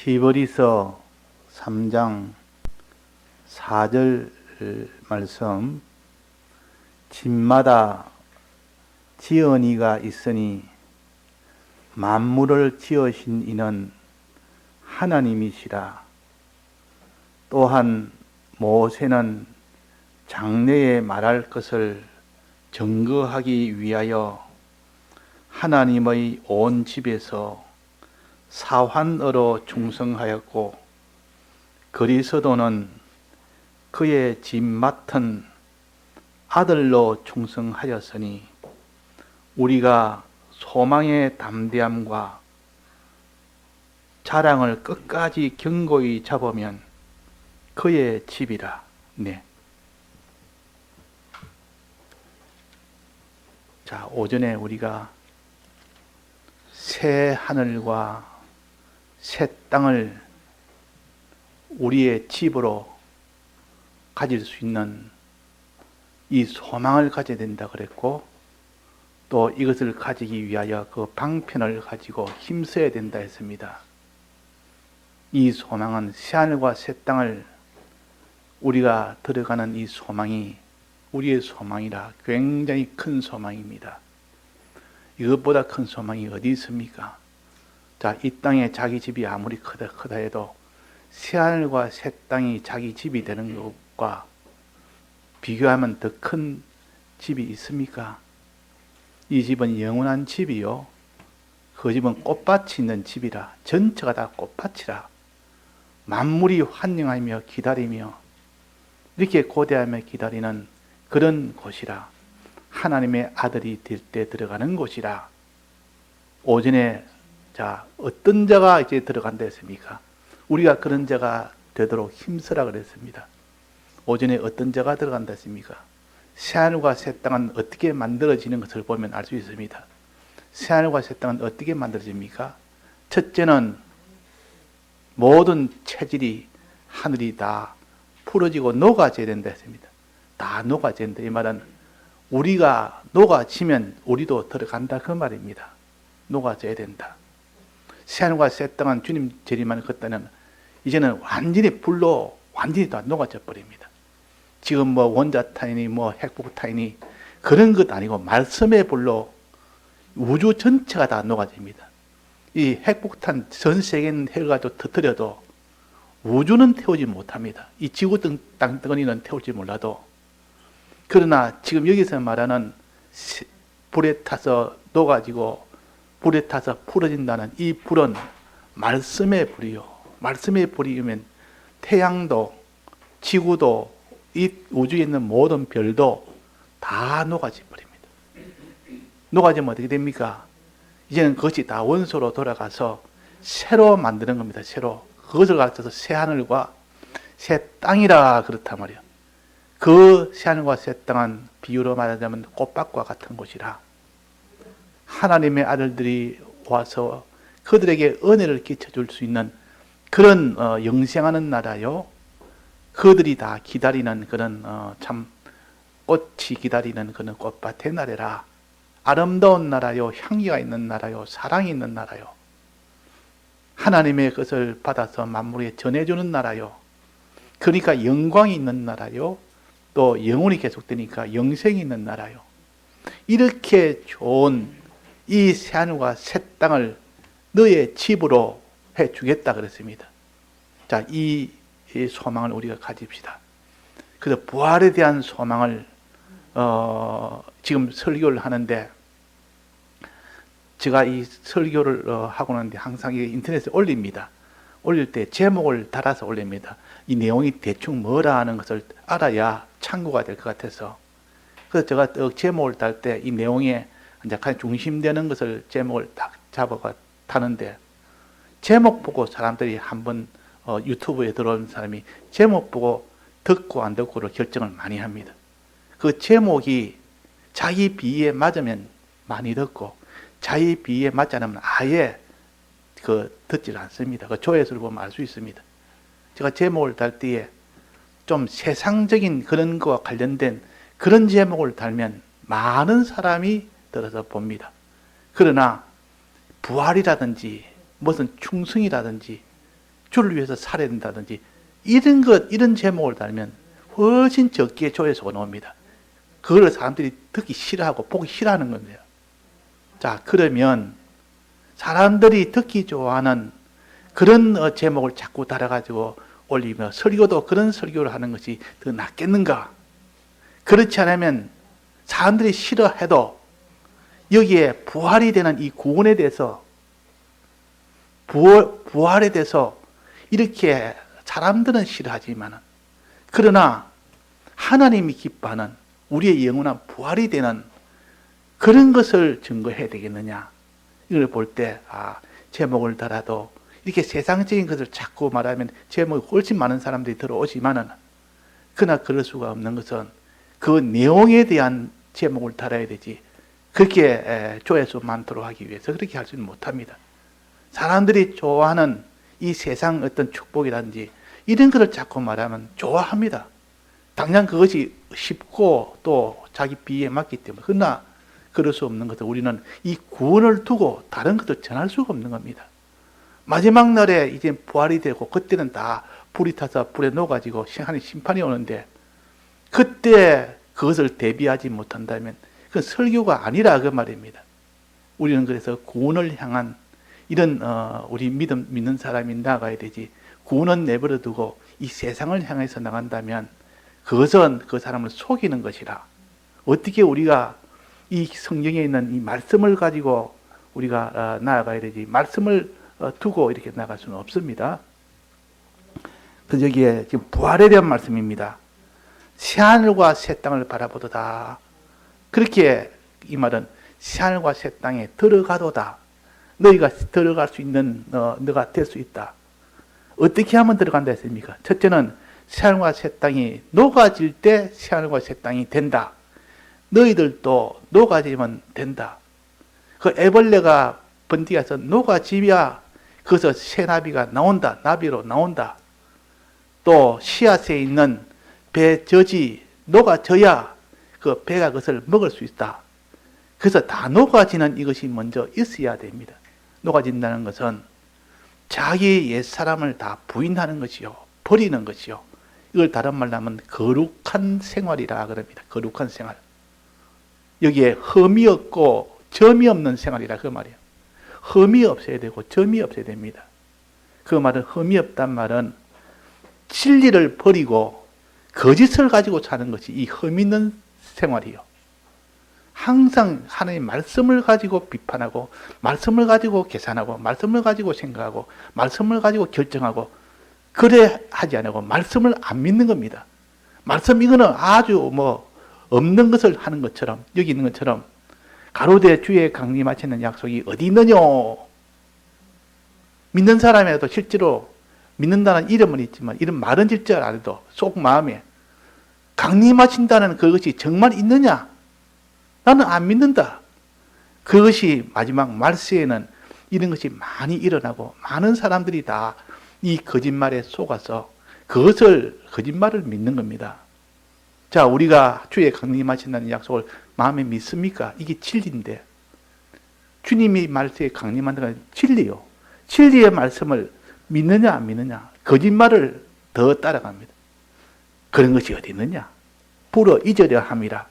히브리서 3장 4절 말씀, 집마다 지은 이가 있으니 만물을 지으신 이는 하나님이시라. 또한 모세는 장래에 말할 것을 증거하기 위하여 하나님의 온 집에서 사환어로 충성하였고, 그리스도는 그의 집 맡은 아들로 충성하였으니 우리가 소망의 담대함과 자랑을 끝까지 견고히 잡으면 그의 집이라. 네. 자, 오전에 우리가 새 하늘과 새 땅을 우리의 집으로 가질 수 있는 이 소망을 가져야 된다 그랬고, 또 이것을 가지기 위하여 그 방편을 가지고 힘써야 된다 했습니다. 이 소망은 새하늘과 새 땅을 우리가 들어가는 이 소망이 우리의 소망이라 굉장히 큰 소망입니다. 이것보다 큰 소망이 어디 있습니까? 자, 이 땅에 자기 집이 아무리 크다 해도 새하늘과 새 땅이 자기 집이 되는 것과 비교하면 더 큰 집이 있습니까? 이 집은 영원한 집이요, 그 집은 꽃밭이 있는 집이라. 전체가 다 꽃밭이라. 만물이 환영하며 기다리며 이렇게 고대하며 기다리는 그런 곳이라. 하나님의 아들이 될 때 들어가는 곳이라. 오전에 자, 어떤 자가 이제 들어간다 했습니까? 우리가 그런 자가 되도록 힘쓰라 그랬습니다. 오전에 어떤 자가 들어간다 했습니까? 새하늘과 새 땅은 어떻게 만들어지는 것을 보면 알 수 있습니다. 새하늘과 새 땅은 어떻게 만들어집니까? 첫째는 모든 체질이 하늘이 다 풀어지고 녹아져야 된다 했습니다. 다 녹아져야 된다. 이 말은 우리가 녹아지면 우리도 들어간다 그 말입니다. 녹아져야 된다. 새하늘과 새 땅은 주님 재림하는 그때는 이제는 완전히 불로 완전히 다 녹아져 버립니다. 지금 뭐 원자탄이니 뭐 핵폭탄이니 그런 것 아니고 말씀의 불로 우주 전체가 다 녹아집니다. 이 핵폭탄 전 세계는 핵을 터뜨려도 우주는 태우지 못합니다. 이 지구 땅덩어리는 태울지 몰라도. 그러나 지금 여기서 말하는 불에 타서 녹아지고 불에 타서 풀어진다는 이 불은 말씀의 불이요. 말씀의 불이면 태양도 지구도 이 우주에 있는 모든 별도 다 녹아져 버립니다. 녹아지면 어떻게 됩니까? 이제는 그것이 다 원소로 돌아가서 새로 만드는 겁니다. 새로. 그것을 가르쳐서 새 하늘과 새 땅이라 그렇단 말이에요. 그 새 하늘과 새 땅은 비유로 말하자면 꽃밭과 같은 곳이라. 하나님의 아들들이 와서 그들에게 은혜를 끼쳐줄 수 있는 그런 영생하는 나라요. 그들이 다 기다리는 그런 참 꽃이 기다리는 그런 꽃밭의 나라라. 아름다운 나라요, 향기가 있는 나라요, 사랑이 있는 나라요. 하나님의 것을 받아서 만물에 전해주는 나라요. 그러니까 영광이 있는 나라요. 또 영혼이 계속되니까 영생이 있는 나라요. 이렇게 좋은 이 새하늘과 새 땅을 너의 집으로 해주겠다 그랬습니다. 자, 이 소망을 우리가 가집시다. 그래서 부활에 대한 소망을 지금 설교를 하는데, 제가 이 설교를 하고 나는데 항상 인터넷에 올립니다. 올릴 때 제목을 달아서 올립니다. 이 내용이 대충 뭐라 하는 것을 알아야 참고가 될 것 같아서. 그래서 제가 제목을 달 때 이 내용에 이제 가장 중심되는 것을 제목을 딱 잡아가 타는데, 제목 보고 사람들이 한번 유튜브에 들어온 사람이 제목 보고 듣고 안 듣고를 결정을 많이 합니다. 그 제목이 자기 비위에 맞으면 많이 듣고, 자기 비위에 맞지 않으면 아예 듣질 않습니다. 그 조회수를 보면 알 수 있습니다. 제가 제목을 달 때에 좀 세상적인 그런 거와 관련된 그런 제목을 달면 많은 사람이 들어서 봅니다. 그러나 부활이라든지 무슨 충성이라든지 주를 위해서 살아야 된다든지 이런 제목을 달면 훨씬 적게 조회수가 나옵니다. 그걸 사람들이 듣기 싫어하고 보기 싫어하는 건데요. 자, 그러면 사람들이 듣기 좋아하는 그런 제목을 자꾸 달아가지고 올리며 설교도 그런 설교를 하는 것이 더 낫겠는가? 그렇지 않으면 사람들이 싫어해도 여기에 부활이 되는 이 구원에 대해서 부활에 대해서 이렇게 사람들은 싫어하지만 그러나 하나님이 기뻐하는 우리의 영원한 부활이 되는 그런 것을 증거해야 되겠느냐? 이걸 볼 때 제목을 달아도 이렇게 세상적인 것을 자꾸 말하면 제목이 훨씬 많은 사람들이 들어오지만은 그러나 그럴 수가 없는 것은 그 내용에 대한 제목을 달아야 되지 그렇게 조회수 많도록 하기 위해서 그렇게 할 수는 못합니다. 사람들이 좋아하는 이 세상 어떤 축복이라든지 이런 것을 자꾸 말하면 좋아합니다. 당장 그것이 쉽고 또 자기 비위에 맞기 때문에 그러나 그럴 수 없는 것은 우리는 이 구원을 두고 다른 것을 전할 수가 없는 겁니다. 마지막 날에 이제 부활이 되고 그때는 다 불이 타서 불에 녹아지고 하나님 심판이 오는데 그때 그것을 대비하지 못한다면 그건 설교가 아니라 그 말입니다. 우리는 그래서 구원을 향한 이런 우리 믿는 사람이 나가야 되지 구원은 내버려 두고 이 세상을 향해서 나간다면 그것은 그 사람을 속이는 것이라. 어떻게 우리가 이 성경에 있는 이 말씀을 가지고 우리가 나아가야 되지 말씀을 두고 이렇게 나갈 수는 없습니다. 그래서 여기에 지금 부활에 대한 말씀입니다. 새하늘과 새 땅을 바라보도다. 그렇게 이 말은 새하늘과 새 땅에 들어가도다. 너희가 들어갈 수 있는 너가 될 수 있다. 어떻게 하면 들어간다 했습니까? 첫째는 새하늘과 새 땅이 녹아질 때 새하늘과 새 땅이 된다. 너희들도 녹아지면 된다. 그 애벌레가 번디가서 녹아지야 거기서 새 나비가 나온다. 나비로 나온다. 또 씨앗에 있는 배 젖이 녹아져야 그 배가 그것을 먹을 수 있다. 그래서 다 녹아지는 이것이 먼저 있어야 됩니다. 녹아진다는 것은 자기 옛사람을 다 부인하는 것이요. 버리는 것이요. 이걸 다른 말로 하면 거룩한 생활이라 그럽니다. 거룩한 생활. 여기에 흠이 없고 점이 없는 생활이라 그 말이에요. 흠이 없어야 되고 점이 없어야 됩니다. 그 말은 흠이 없단 말은 진리를 버리고 거짓을 가지고 사는 것이 이 흠 있는 생활이요. 항상 하나님의 말씀을 가지고 비판하고 말씀을 가지고 계산하고 말씀을 가지고 생각하고 말씀을 가지고 결정하고 그래 하지 않고 말씀을 안 믿는 겁니다. 말씀 이거는 아주 없는 것을 하는 것처럼 여기 있는 것처럼 가로되 주의 강림하시는 약속이 어디 있느냐. 믿는 사람이라도 실제로 믿는다는 이름은 있지만 이런 말은 질줄 알아도 속 마음에 강림하신다는 그것이 정말 있느냐? 나는 안 믿는다. 그것이 마지막 말세에는 이런 것이 많이 일어나고 많은 사람들이 다 이 거짓말에 속아서 거짓말을 믿는 겁니다. 자, 우리가 주의 강림하신다는 약속을 마음에 믿습니까? 이게 진리인데 주님이 말세에 강림한다는 건 진리요. 진리의 말씀을 믿느냐 안 믿느냐 거짓말을 더 따라갑니다. 그런 것이 어디 있느냐? 불어 잊으려 함이라.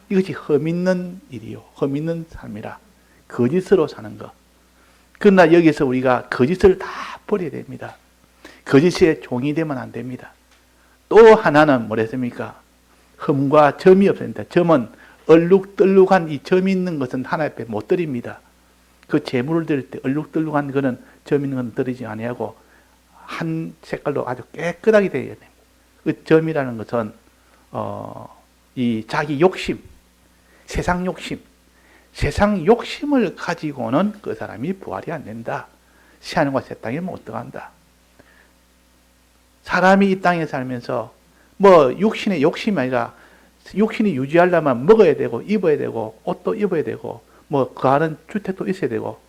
이것이 흠 있는 일이요. 흠 있는 삶이라. 거짓으로 사는 것. 그러나 여기서 우리가 거짓을 다 버려야 됩니다. 거짓의 종이 되면 안 됩니다. 또 하나는 뭐랬습니까? 흠과 점이 없어야 된다. 점은 얼룩덜룩한 이 점이 있는 것은 하나님 앞에 못 드립니다. 그 제물을 드릴 때 얼룩덜룩한 거는 점 있는 건 드리지 아니하고 한 색깔로 아주 깨끗하게 되어야 됩니다. 그 점이라는 것은 이 자기 욕심, 세상 욕심을 가지고는 그 사람이 부활이 안 된다. 새하늘과 새 땅에 못 들어간다. 사람이 이 땅에 살면서 육신의 욕심이 아니라 육신이 유지하려면 먹어야 되고 입어야 되고 옷도 입어야 되고 거하는 주택도 있어야 되고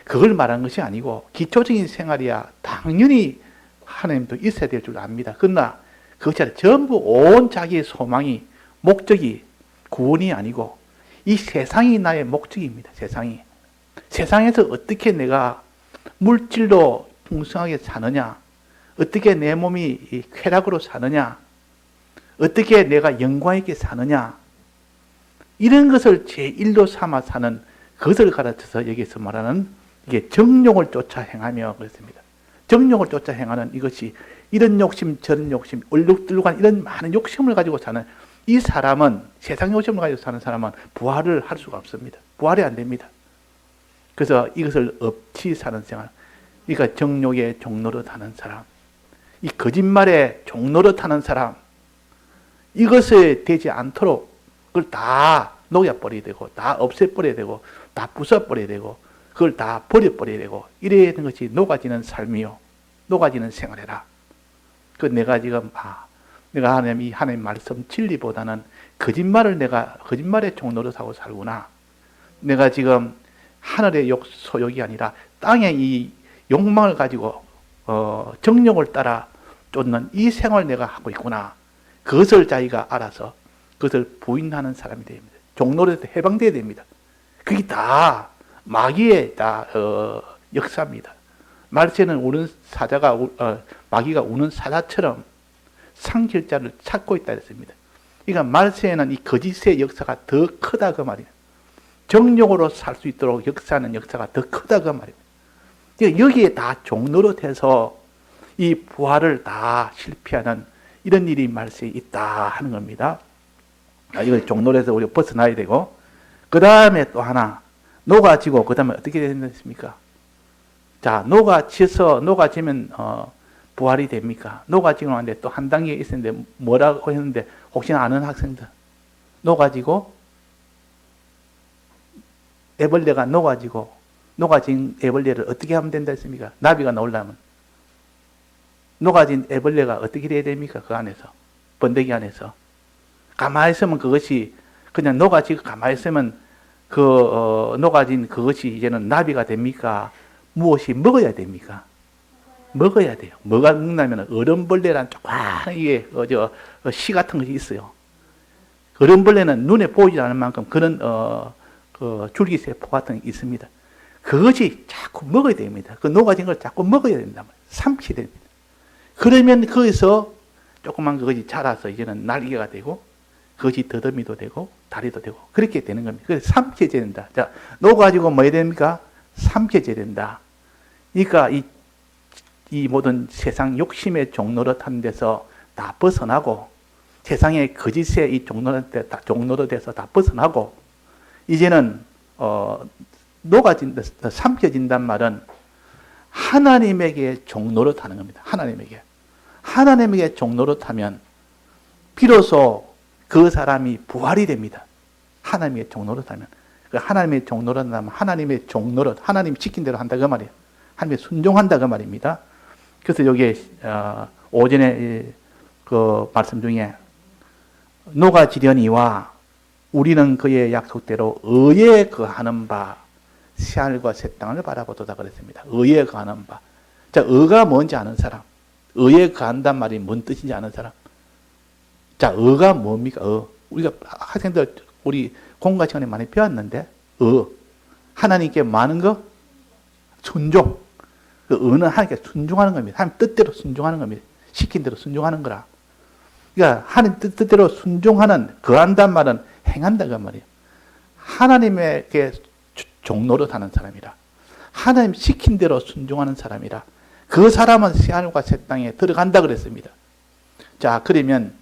그걸 말한 것이 아니고 기초적인 생활이야 당연히 하나님도 있어야 될 줄 압니다. 그러나 그것이 아니라 전부 온 자기의 소망이 목적이 구원이 아니고 이 세상이 나의 목적입니다. 세상에서 어떻게 내가 물질로 풍성하게 사느냐, 어떻게 내 몸이 이 쾌락으로 사느냐, 어떻게 내가 영광 있게 사느냐, 이런 것을 제1로 삼아 사는 그것을 가르쳐서 여기서 말하는 이게 정욕을 쫓아 행하며 그랬습니다. 정욕을 쫓아 행하는 이것이 이런 욕심 저런 욕심 얼룩들룩한 이런 많은 욕심을 가지고 사는 이 사람은, 세상 욕심을 가지고 사는 사람은 부활을 할 수가 없습니다. 부활이 안 됩니다. 그래서 이것을 없이 사는 생활, 그러니까 정욕의 종노릇 하는 사람, 이 거짓말의 종노릇 하는 사람, 이것에 되지 않도록 그걸 다 녹여버려야 되고, 다 없애버려야 되고, 다 부숴버려야 되고, 그걸 다 버려버려야 되고, 이래야 되는 것이 녹아지는 삶이요, 녹아지는 생활이라. 그 내가 지금 내가 하나님 말씀 진리보다는 거짓말의 종노릇하고 살구나. 내가 지금 하늘의 소욕이 아니라 땅의 이 욕망을 가지고 정욕을 따라 쫓는 이 생활을 내가 하고 있구나. 그것을 자기가 알아서 그것을 부인하는 사람이 됩니다. 종노릇에서 해방되어야 됩니다. 그게 다 마귀의 역사입니다. 말세는 우는 사자가 마귀가 우는 사자처럼 상실자를 찾고 있다 했습니다. 그러니까 말세에는 이 거짓의 역사가 더 크다 그 말이에요. 정욕으로 살 수 있도록 역사하는 역사가 더 크다 그 말이에요. 그러니까 여기에 다 종노릇해서 이 부활을 다 실패하는 이런 일이 말세에 있다 하는 겁니다. 이걸 종노릇에서 우리가 벗어나야 되고, 그 다음에 또 하나 녹아지고, 그 다음에 어떻게 된다습니까? 자, 녹아지면 부활이 됩니까? 녹아지고 나는데 또 한 단계 있었는데 뭐라고 했는데 혹시나 아는 학생들, 녹아지고 애벌레가 녹아진 애벌레를 어떻게 하면 된다 했습니까? 나비가 나오려면 녹아진 애벌레가 어떻게 돼야 됩니까? 그 안에서, 번데기 안에서 가만히 있으면 그것이 그냥 녹아지고 가만히 있으면 녹아진 그것이 이제는 나비가 됩니까? 무엇이 먹어야 됩니까? 먹어야 돼요. 뭐가 먹냐면 얼음벌레란 조그만 이게 씨 같은 것이 있어요. 얼음벌레는 눈에 보이지 않을 만큼 그런 줄기세포 같은 게 있습니다. 그것이 자꾸 먹어야 됩니다. 그 녹아진 걸 자꾸 먹어야 된단 말이에요. 삼키게 됩니다. 그러면 거기서 조그만 그것이 자라서 이제는 날개가 되고, 그것이 더듬이도 되고 다리도 되고 그렇게 되는 겁니다. 그래서 삼켜져야 된다. 자, 녹아지고 뭐 해야 됩니까? 삼켜져야 된다. 그러니까 이 모든 세상 욕심의 종노릇 하는 데서 다 벗어나고, 세상의 거짓의 이 종노릇에서 다 벗어나고, 이제는 삼켜진단 말은 하나님에게 종노릇 하는 겁니다. 하나님에게 종노릇 하면 비로소 그 사람이 부활이 됩니다. 하나님의 종노릇 하면. 하나님의 종노릇 하면 하나님의 종노릇, 하나님 시킨 대로 한다 그 말이에요. 하나님의 순종한다 그 말입니다. 그래서 여기에 오전에 그 말씀 중에 녹아지려니와 우리는 그의 약속대로 의에 거하는 바 새하늘과 새 땅을 바라보도다 그랬습니다. 의에 거하는 바. 자, 의가 뭔지 아는 사람, 의에 거한단 말이 뭔 뜻인지 아는 사람. 자, 의가 뭡니까? 우리가 학생들 우리 공과 시간에 많이 배웠는데, 하나님께 많은 거 순종. 그 의는 하나님께 순종하는 겁니다. 하나님 뜻대로 순종하는 겁니다. 시킨 대로 순종하는 거라. 그러니까 하나님 뜻대로 순종하는, 거한단 말은 행한다 그 말이에요. 하나님에게 종노릇 하는 사람이라, 하나님 시킨 대로 순종하는 사람이라, 그 사람은 새하늘과 새 땅에 들어간다 그랬습니다. 자, 그러면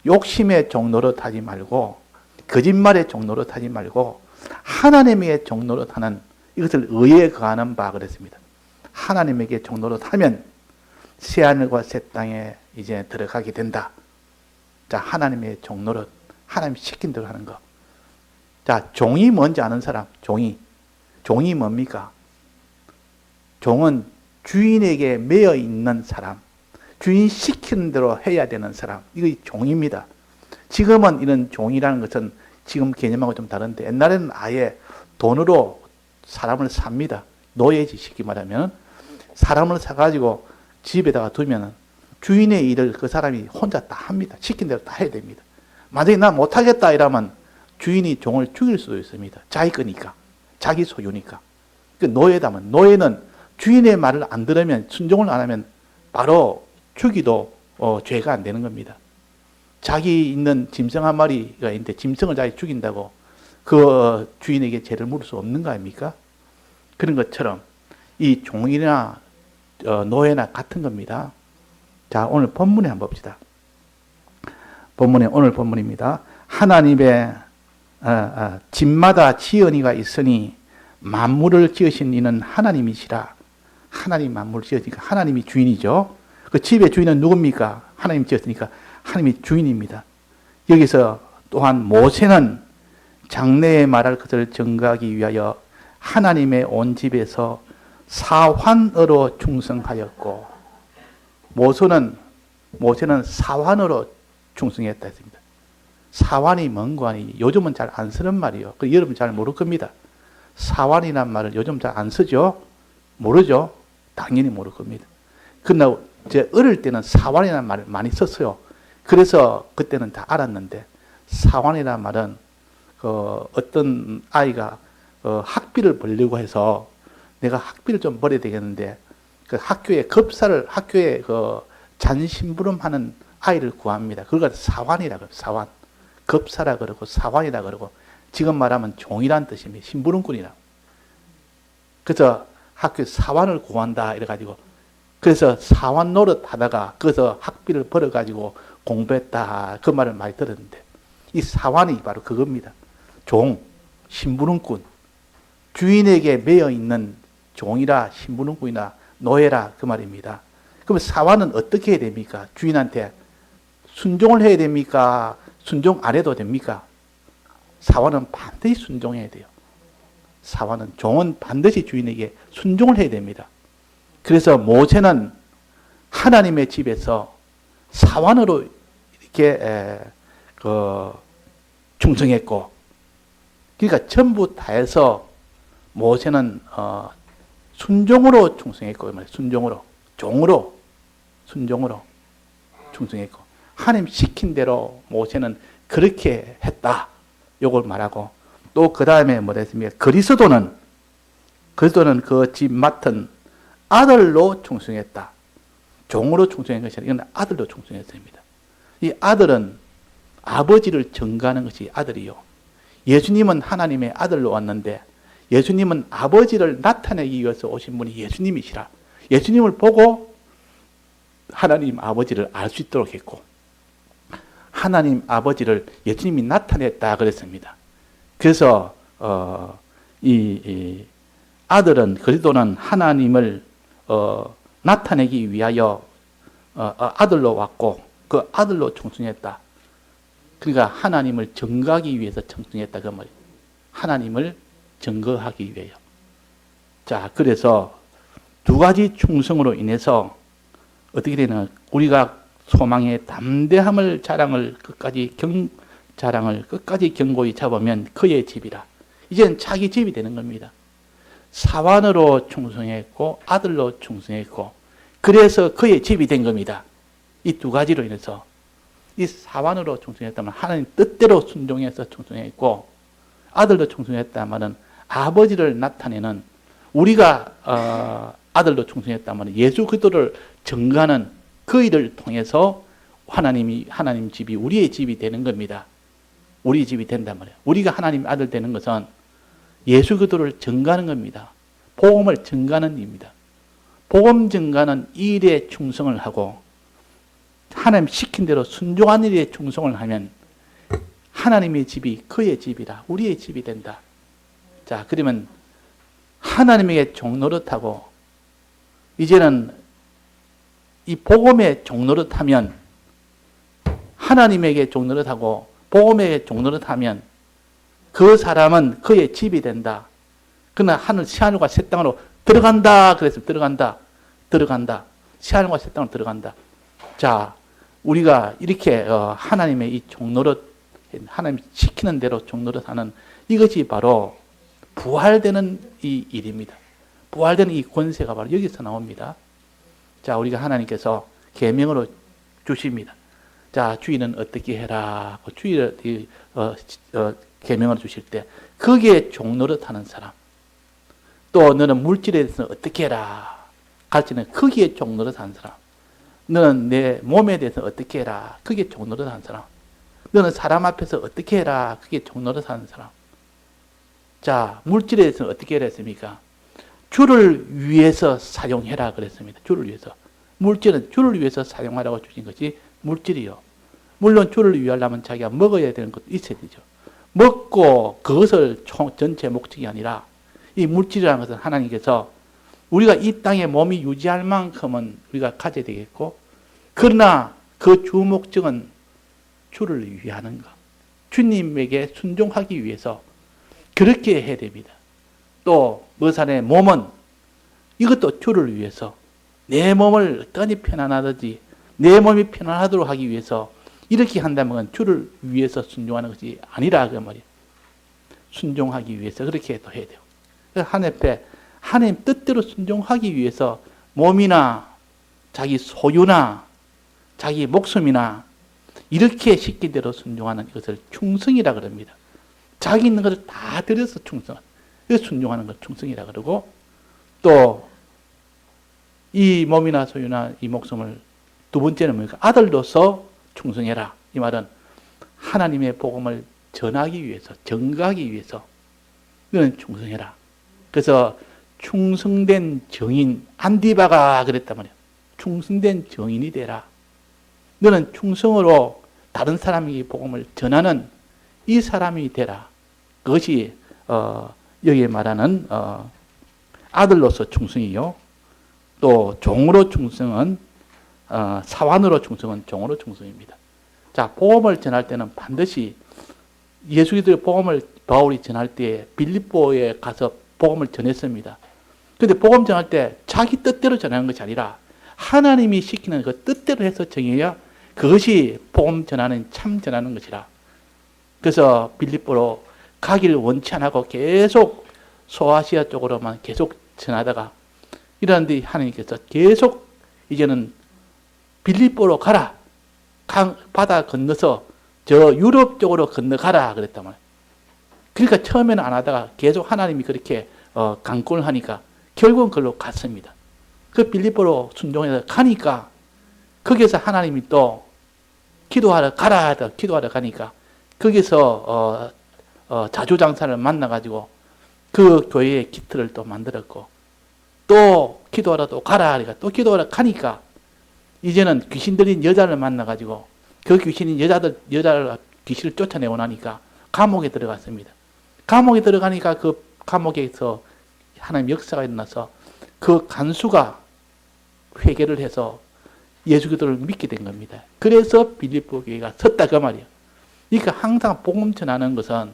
욕심의 종노릇 하지 말고, 거짓말의 종노릇 하지 말고, 하나님의 종노릇 하는, 이것을 의에 거하는 바 그랬습니다. 하나님에게 종노릇 하면 새하늘과 새 땅에 이제 들어가게 된다. 자, 하나님의 종노릇, 하나님 시킨 대로 하는 거. 자, 종이 뭔지 아는 사람, 종이 뭡니까? 종은 주인에게 매여 있는 사람, 주인 시키는 대로 해야 되는 사람, 이거 종입니다. 지금은 이런 종이라는 것은 지금 개념하고 좀 다른데, 옛날에는 아예 돈으로 사람을 삽니다. 노예지, 쉽게 말하면. 사람을 사가지고 집에다가 두면 주인의 일을 그 사람이 혼자 다 합니다. 시킨 대로 다 해야 됩니다. 만약에 나 못하겠다 이러면 주인이 종을 죽일 수도 있습니다. 자기 거니까, 자기 소유니까. 그 노예다면, 노예는 주인의 말을 안 들으면, 순종을 안 하면 바로 죽이도 죄가 안 되는 겁니다. 자기 있는 짐승 한 마리가 있는데 짐승을 자기 죽인다고 그 주인에게 죄를 물을 수 없는 거 아닙니까? 그런 것처럼 이 종이나 노예나 같은 겁니다. 자, 오늘 본문에 한번 봅시다. 오늘 본문입니다. 하나님의 집마다 지은이가 있으니 만물을 지으신 이는 하나님이시라. 하나님 만물을 지으니까 하나님이 주인이죠. 그 집의 주인은 누굽니까? 하나님 지었으니까 하나님이 주인입니다. 여기서 또한 모세는 장래에 말할 것을 증거하기 위하여 하나님의 온 집에서 사환으로 충성하였고, 모세는 사환으로 충성했다 했습니다. 사환이 뭔고 하니 요즘은 잘 안 쓰는 말이에요. 여러분 잘 모를 겁니다. 사환이란 말을 요즘 잘 안 쓰죠? 모르죠? 당연히 모를 겁니다. 그러나 제 어릴 때는 사환이라는 말을 많이 썼어요. 그래서 그때는 다 알았는데, 사환이라는 말은 어떤 아이가 학비를 벌려고 해서 내가 학비를 좀 벌어야 되겠는데 그 학교에 잔심부름하는 아이를 구합니다. 그걸 사환이라 그래요. 사환. 급사라 그러고 사환이라 그러고, 지금 말하면 종이란 뜻입니다. 심부름꾼이라. 그래서 학교에 사환을 구한다 이래가지고, 그래서 사환 노릇 하다가 거기서 학비를 벌어가지고 공부했다, 그 말을 많이 들었는데, 이 사환이 바로 그겁니다. 종, 심부름꾼, 주인에게 매여 있는 종이라 심부름꾼이나 노예라 그 말입니다. 그럼 사환은 어떻게 해야 됩니까? 주인한테 순종을 해야 됩니까? 순종 안 해도 됩니까? 사환은 반드시 순종해야 돼요. 종은 반드시 주인에게 순종을 해야 됩니다. 그래서 모세는 하나님의 집에서 사환으로 이렇게 충성했고, 그러니까 전부 다 해서 모세는 순종으로 충성했고, 순종으로, 순종으로 충성했고, 하나님 시킨 대로 모세는 그렇게 했다, 요걸 말하고, 또 그 다음에 뭐라 했습니까? 그리스도는 그 집 맡은 아들로 충성했다. 종으로 충성한 것이 아니라 이건 아들로 충성했습니다. 이 아들은 아버지를 증거하는 것이 아들이요. 예수님은 하나님의 아들로 왔는데, 예수님은 아버지를 나타내기 위해서 오신 분이 예수님이시라. 예수님을 보고 하나님 아버지를 알 수 있도록 했고, 하나님 아버지를 예수님이 나타냈다 그랬습니다. 그래서 이 아들은, 그리스도는 하나님을 나타내기 위하여 아들로 왔고, 그 아들로 충성했다. 그러니까 하나님을 증거하기 위해서 충성했다 그 말이에요. 하나님을 증거하기 위해요. 자, 그래서 두 가지 충성으로 인해서 어떻게 되나, 우리가 소망의 담대함을 끝까지 견고히 잡으면 그의 집이라. 이제는 자기 집이 되는 겁니다. 사환으로 충성했고 아들로 충성했고, 그래서 그의 집이 된 겁니다. 이 두 가지로 인해서. 이 사환으로 충성했다면 하나님 뜻대로 순종해서 충성했고, 아들로 충성했다면 아버지를 나타내는, 우리가 아들로 충성했다면 예수 그리스도를 증거하는 그 일을 통해서 하나님 집이 우리의 집이 되는 겁니다. 우리 집이 된단 말이에요. 우리가 하나님 아들 되는 것은 예수 그리스도를 증거하는 겁니다. 복음을 증거하는 일입니다. 복음 증거하는 이 일에 충성을 하고 하나님 시킨 대로 순종하는 일에 충성을 하면 하나님의 집이 그의 집이라, 우리의 집이 된다. 자, 그러면 하나님에게 종노릇하고, 이제는 이 복음의 종노릇하면, 하나님에게 종노릇하고 복음에게 종노릇하면 그 사람은 그의 집이 된다. 그러나 새하늘과 새 땅으로 들어간다 그랬으면 들어간다. 새하늘과 새 땅으로 들어간다. 자, 우리가 이렇게 하나님의 이 종노릇, 하나님 시키는 대로 종노릇하는 이것이 바로 부활되는 이 일입니다. 부활되는 이 권세가 바로 여기서 나옵니다. 자, 우리가 하나님께서 계명으로 주십니다. 자, 주인은 어떻게 해라. 주인을 계명을 주실 때 거기에 종노릇하는 사람, 또 너는 물질에 대해서는 어떻게 해라. 가르치는 거기에 종로를 산 사람. 너는 내 몸에 대해서 어떻게 해라. 그게 종로를 산 사람. 너는 사람 앞에서 어떻게 해라. 그게 종로를 사는 사람. 자, 물질에 대해서는 어떻게 해라 했습니까? 주를 위해서 사용해라 그랬습니다. 주를 위해서. 물질은 주를 위해서 사용하라고 주신 것이 물질이요. 물론 주를 위하려면 자기가 먹어야 되는 것도 있어야 되죠. 먹고 그것을 전체 목적이 아니라 이 물질이라는 것은 하나님께서 우리가 이 땅에 몸이 유지할 만큼은 우리가 가져야 되겠고, 그러나 그 주 목적은 주를 위하는 것. 주님에게 순종하기 위해서 그렇게 해야 됩니다. 또 머산의 몸은 이것도 주를 위해서 내 몸을 어떠니 편안하든지 내 몸이 편안하도록 하기 위해서 이렇게 한다면 주를 위해서 순종하는 것이 아니라 그 말이에요. 순종하기 위해서 그렇게 또 해야 돼요. 하나님 앞에 하나님 뜻대로 순종하기 위해서 몸이나 자기 소유나 자기 목숨이나 이렇게 시키대로 순종하는 것을 충성이라 그럽니다. 자기 있는 것을 다 들여서 순종하는 걸 충성이라 그러고, 또 이 몸이나 소유나 이 목숨을 두 번째는 뭡니까? 아들로서 충성해라. 이 말은 하나님의 복음을 전하기 위해서, 전가하기 위해서 너는 충성해라. 그래서 충성된 정인, 안디바가 그랬단 말이에요. 충성된 정인이 되라. 너는 충성으로 다른 사람에게 복음을 전하는 이 사람이 되라. 그것이 여기에 말하는 아들로서 충성이요. 또 종으로 충성은 사환으로 충성은 종으로 충성입니다. 자, 복음을 전할 때는 반드시 예수 그리스도의 복음을 바울이 전할 때 빌립보에 가서 복음을 전했습니다. 그런데 복음 전할 때 자기 뜻대로 전하는 것이 아니라 하나님이 시키는 그 뜻대로 해서 정해야 그것이 복음 전하는 참 전하는 것이라. 그래서 빌립보로 가기를 원치 안 하고 계속 소아시아 쪽으로만 계속 전하다가 이러는데 하나님께서 계속 이제는 빌립보로 가라. 바다 건너서 저 유럽 쪽으로 건너가라 그랬단 말이에요. 그러니까 처음에는 안 하다가 계속 하나님이 그렇게 강권을 하니까 결국은 그걸로 갔습니다. 그 빌립보로 순종해서 가니까 거기서 하나님이 또 기도하러 가라 기도하러 가니까 거기서 자주장사를 만나가지고 그 교회의 기틀을 또 만들었고, 또 기도하러 또 가라 하니까 또 기도하러 가니까 이제는 귀신 들린 여자를 만나가지고 그 귀신이 여자를 귀신을 쫓아내고 나니까 감옥에 들어갔습니다. 감옥에 들어가니까 그 감옥에서 하나님 역사가 일어나서 그 간수가 회개를 해서 예수 그리스도를 믿게 된 겁니다. 그래서 빌립보 교회가 섰다 그 말이에요. 그러니까 항상 복음 전하는 것은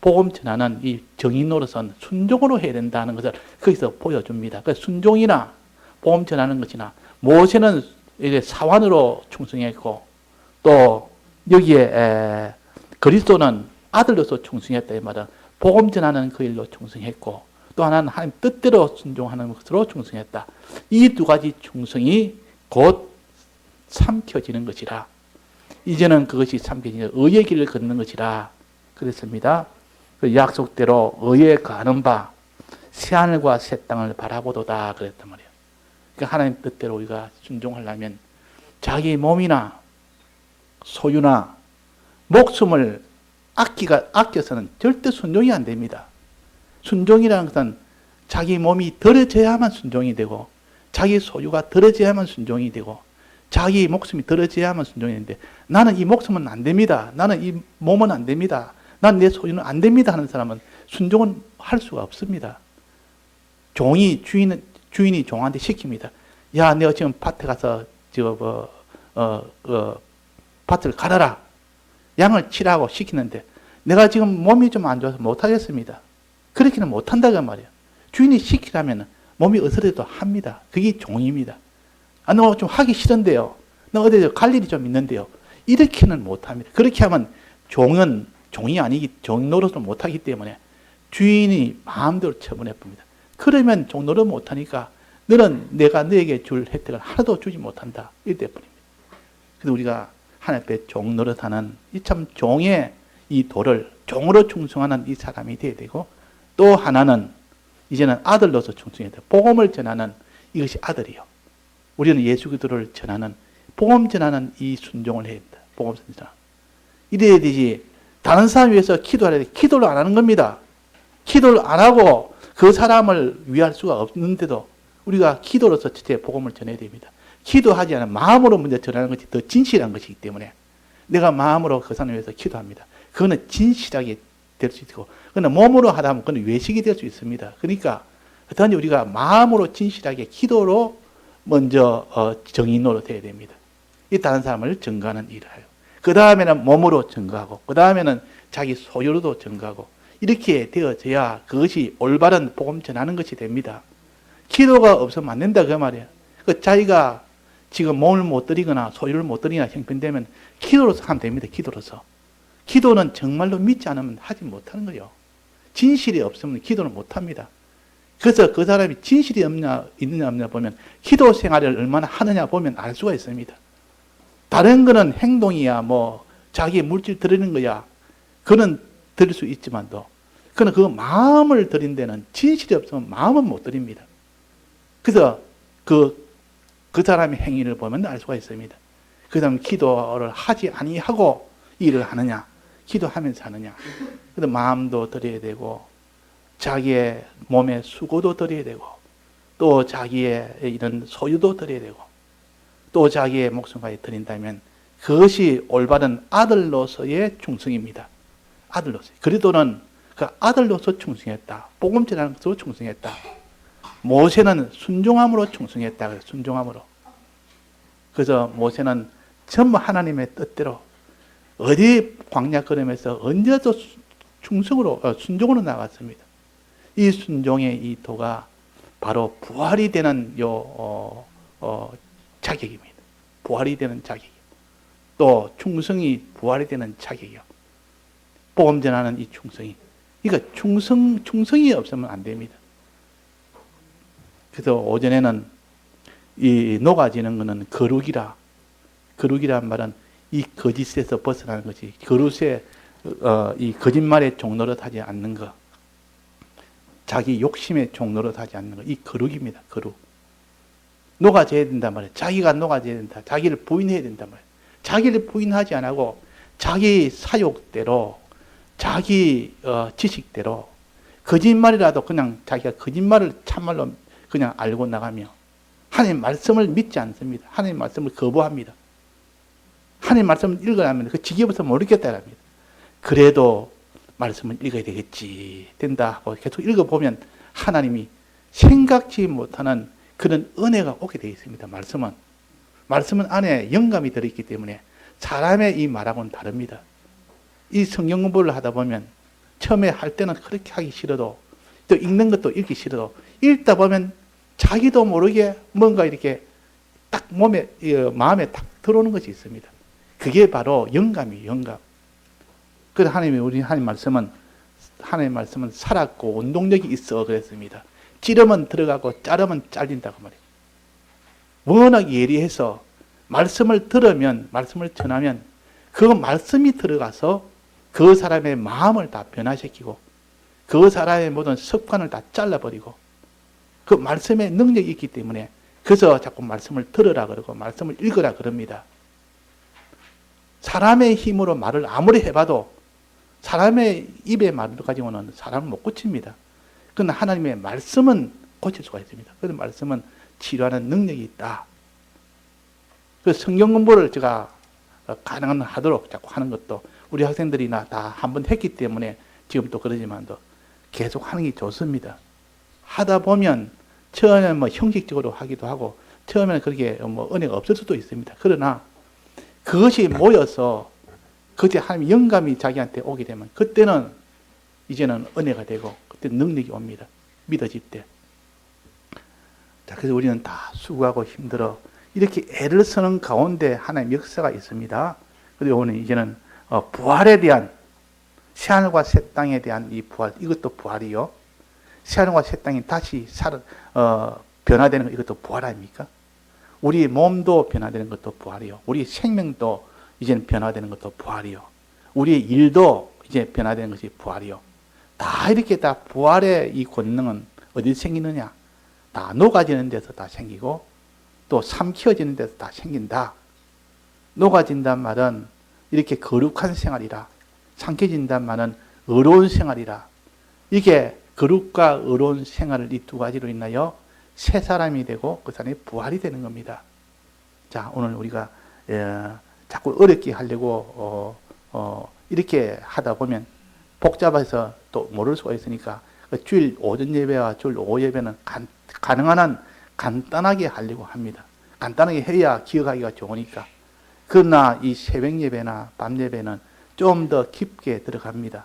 복음 전하는 이 정인으로서는 순종으로 해야 된다는 것을 거기서 보여줍니다. 그래서 순종이나 복음 전하는 것이나 모세는 이제 사환으로 충성했고, 또 여기에 그리스도는 아들로서 충성했다 이 말은 복음 전하는 그 일로 충성했고, 또 하나는 하나님 뜻대로 순종하는 것으로 충성했다. 이 두 가지 충성이 곧 삼켜지는 것이라. 이제는 그것이 삼켜지는 의의 길을 걷는 것이라 그랬습니다. 그 약속대로 의에 거하는 바 새하늘과 새 땅을 바라보도다 그랬단 말이에요. 그러니까 하나님 뜻대로 우리가 순종하려면 자기 몸이나 소유나 목숨을 아껴서는 절대 순종이 안 됩니다. 순종이라는 것은 자기 몸이 더러져야만 순종이 되고, 자기 소유가 더러져야만 순종이 되고, 자기 목숨이 더러져야만 순종이 되는데, 나는 이 목숨은 안 됩니다. 나는 이 몸은 안 됩니다. 난 내 소유는 안 됩니다 하는 사람은 순종은 할 수가 없습니다. 주인이 종한테 시킵니다. 야, 내가 지금 밭에 가서 밭을 갈아라. 양을 치라고 시키는데 내가 지금 몸이 좀 안 좋아서 못 하겠습니다. 그렇게는 못 한다고 말이에요. 주인이 시키라면 몸이 어설해도 합니다. 그게 종입니다. 아, 너 좀 하기 싫은데요. 너 어디 갈 일이 좀 있는데요. 이렇게는 못 합니다. 그렇게 하면 종이 아니기, 종노릇을 못 하기 때문에 주인이 마음대로 처분해 봅니다. 그러면 종노릇 못 하니까 너는 내가 너에게 줄 혜택을 하나도 주지 못한다. 이때 뿐입니다. 그래서 우리가 하나님 앞에 종노릇하는 이 참 종의 이 도를 종으로 충성하는 이 사람이 되어야 되고, 또 하나는 이제는 아들로서 충성해야 돼. 복음을 전하는 이것이 아들이요. 우리는 예수 그리스도를 전하는 복음 전하는 이 순종을 해야 된다. 복음 전하. 이래야 되지. 다른 사람 위해서 기도하려 돼. 기도를 안 하는 겁니다. 기도를 안 하고 그 사람을 위할 수가 없는데도 우리가 기도로서 첫째 복음을 전해야 됩니다. 기도하지 않은 마음으로 먼저 전하는 것이 더 진실한 것이기 때문에 내가 마음으로 그 사람을 위해서 기도합니다. 그거는 진실하게 될 수 있고, 그러나 몸으로 하다 보면 그건 외식이 될 수 있습니다. 그러니까 어떠한지 우리가 마음으로 진실하게 기도로 먼저 정인으로 돼야 됩니다. 이 다른 사람을 증거하는 일을 해요. 그 다음에는 몸으로 증거하고, 그 다음에는 자기 소유로도 증거하고, 이렇게 되어져야 그것이 올바른 복음 전하는 것이 됩니다. 기도가 없으면 안 된다 그 말이에요. 그 자기가 지금 몸을 못 드리거나 소유를 못 드리거나 형편되면 기도로서 하면 됩니다. 기도로서. 기도는 정말로 믿지 않으면 하지 못하는 거예요. 진실이 없으면 기도는 못합니다. 그래서 그 사람이 진실이 있느냐 없느냐 보면 기도 생활을 얼마나 하느냐 보면 알 수가 있습니다. 다른 거는 행동이야 뭐 자기 물질 드리는 거야. 그는 드릴 수 있지만도 그는 그 마음을 드린 데는 진실이 없으면 마음은 못 드립니다. 그래서 그 사람의 행위를 보면 알 수가 있습니다. 그 사람은 기도를 하지 아니하고 일을 하느냐, 기도하면서 하느냐. 그래서 마음도 드려야 되고, 자기의 몸의 수고도 드려야 되고, 또 자기의 이런 소유도 드려야 되고, 또 자기의 목숨까지 드린다면 그것이 올바른 아들로서의 충성입니다. 아들로서. 그리스도는 그 아들로서 충성했다. 복음 전하는 것으로 충성했다. 모세는 순종함으로 충성했다. 그래서 순종함으로. 그래서 모세는 전부 하나님의 뜻대로 어디 광야 걸으면서 언제도 순종으로 나갔습니다. 이 순종의 이 도가 바로 부활이 되는 자격입니다. 부활이 되는 자격이요. 또 충성이 부활이 되는 자격이요. 복음 전하는 이 충성이. 그러니까 충성이 없으면 안 됩니다. 그래서 오전에는 이 녹아지는 것은 거룩이란 말은 이 거짓에서 벗어나는 것이 거룩에 이 거짓말의 종노릇 하지 않는 것, 자기 욕심의 종노릇 하지 않는 것, 이 거룩입니다. 거룩. 녹아져야 된단 말이에요. 자기가 녹아져야 된다. 자기를 부인해야 된단 말이에요. 자기를 부인하지 않고 자기 사욕대로, 자기 지식대로 거짓말이라도 그냥 자기가 거짓말을 참말로 그냥 알고 나가며 하나님 말씀을 믿지 않습니다. 하나님 말씀을 거부합니다. 하나님 말씀을 읽으라면 그 지겨워서 모르겠다는 겁니다. 그래도 말씀을 읽어야 되겠지, 된다 하고 계속 읽어보면 하나님이 생각지 못하는 그런 은혜가 오게 되어 있습니다. 말씀은 안에 영감이 들어있기 때문에 사람의 이 말하고는 다릅니다. 이 성경 공부를 하다 보면 처음에 할 때는 그렇게 하기 싫어도 또 읽는 것도 읽기 싫어도 읽다 보면 자기도 모르게 뭔가 이렇게 딱 마음에 딱 들어오는 것이 있습니다. 그게 바로 영감이에요, 영감. 그래서 우리 하나님 말씀은 살았고 운동력이 있어 그랬습니다. 찌르면 들어가고 자르면 잘린다고 말이에요. 워낙 예리해서 말씀을 들으면, 말씀을 전하면 그 말씀이 들어가서 그 사람의 마음을 다 변화시키고 그 사람의 모든 습관을 다 잘라버리고 그 말씀의 능력이 있기 때문에 그래서 자꾸 말씀을 들으라 그러고 말씀을 읽으라 그럽니다. 사람의 힘으로 말을 아무리 해봐도 사람의 입의 말을 가지고는 사람을 못 고칩니다. 그러나 하나님의 말씀은 고칠 수가 있습니다. 그 말씀은 치료하는 능력이 있다. 그래서 성경 공부를 제가 가능한 하도록 자꾸 하는 것도 우리 학생들이나 다 한번 했기 때문에 지금 또 그러지만도 계속 하는 게 좋습니다. 하다 보면 처음에는 형식적으로 하기도 하고 처음에는 그렇게 은혜가 없을 수도 있습니다. 그러나 그것이 모여서 그때 하나님 영감이 자기한테 오게 되면 그때는 이제는 은혜가 되고 그때 능력이 옵니다. 믿어질 때. 자, 그래서 우리는 다 수고하고 힘들어 이렇게 애를 쓰는 가운데 하나님 역사가 있습니다. 그리고 오늘 이제는 부활에 대한 새하늘과 새 땅에 대한 이 부활, 이것도 부활이요. 새하늘과 새 땅이 다시 변화되는 것, 이것도 부활 아닙니까? 우리 몸도 변화되는 것도 부활이요. 우리 생명도 이제는 변화되는 것도 부활이요. 우리의 일도 이제 변화되는 것이 부활이요. 다 이렇게 다 부활의 이 권능은 어디 생기느냐? 다 녹아지는 데서 다 생기고 또 삼키어지는 데서 다 생긴다. 녹아진단 말은 이렇게 거룩한 생활이라, 삼켜진단 말은 의로운 생활이라. 이게 거룩과 의로운 생활을 이 두 가지로 인하여 새 사람이 되고 그 사람이 부활이 되는 겁니다. 자, 오늘 우리가 자꾸 어렵게 하려고 이렇게 하다 보면 복잡해서 또 모를 수가 있으니까 주일 오전 예배와 주일 오후 예배는 가능한 한 간단하게 하려고 합니다. 간단하게 해야 기억하기가 좋으니까. 그러나 이 새벽 예배나 밤 예배는 좀 더 깊게 들어갑니다.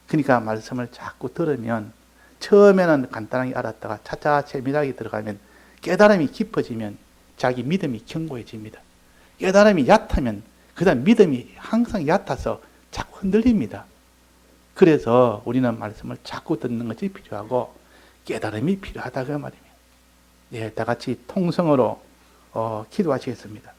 그러니까 말씀을 자꾸 들으면 처음에는 간단하게 알았다가 차차 세밀하게 들어가면 깨달음이 깊어지면 자기 믿음이 견고해집니다. 깨달음이 얕으면 그 다음 믿음이 항상 얕아서 자꾸 흔들립니다. 그래서 우리는 말씀을 자꾸 듣는 것이 필요하고 깨달음이 필요하다 그 말입니다. 예, 다 같이 통성으로 기도하시겠습니다.